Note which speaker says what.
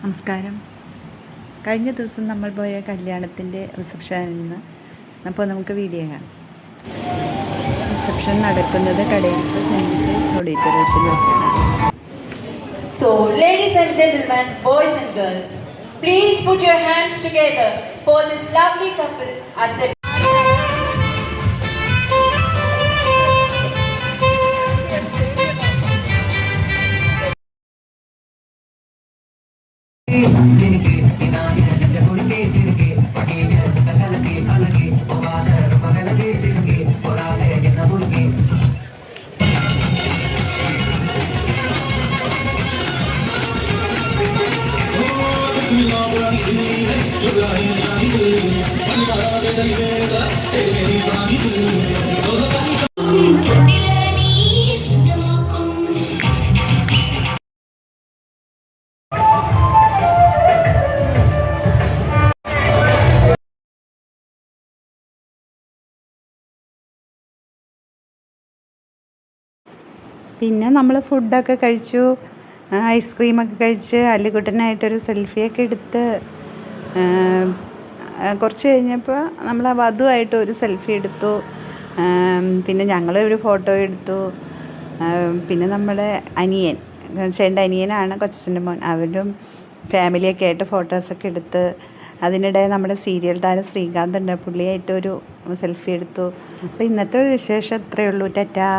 Speaker 1: നമസ്കാരം. കഴിഞ്ഞ ദിവസം നമ്മൾ പോയ കല്യാണത്തിൻ്റെ റിസപ്ഷനിൽ നിന്ന് അപ്പോൾ നമുക്ക് വീഡിയോ കാണാം. റിസപ്ഷൻ നടക്കുന്നത് കടയിലത്തെ സെൻറ്റ് പീറ്റേഴ്സ് ഓഡിറ്റോറിയത്തിൽ വെച്ചാണ്.
Speaker 2: So, ladies and gentlemen, boys and girls, please put your hands together for this lovely couple as they
Speaker 1: പിന്നെ നമ്മൾ ഫുഡൊക്കെ കഴിച്ചു, ഐസ്ക്രീമൊക്കെ കഴിച്ച് അല്ലിക്കുട്ടനായിട്ടൊരു സെൽഫിയൊക്കെ എടുത്ത് കുറച്ച് കഴിഞ്ഞപ്പോൾ നമ്മൾ ആ വധുവായിട്ട് ഒരു സെൽഫി എടുത്തു. പിന്നെ ഞങ്ങളൊരു ഫോട്ടോ എടുത്തു. പിന്നെ നമ്മുടെ അനിയൻ, ചേട്ടൻ്റെ അനിയനാണ് കൊച്ചച്ഛൻ്റെ മോൻ, അവരും ഫാമിലിയൊക്കെ ആയിട്ട് ഫോട്ടോസൊക്കെ എടുത്ത്. അതിനിടെ നമ്മുടെ സീരിയൽ താരം ശ്രീകാന്ത് ഉണ്ട്, പുള്ളിയായിട്ടൊരു സെൽഫി എടുത്തു. അപ്പോൾ ഇന്നത്തെ വിശേഷം ഇത്രയേ ഉള്ളൂ. ടാറ്റാ.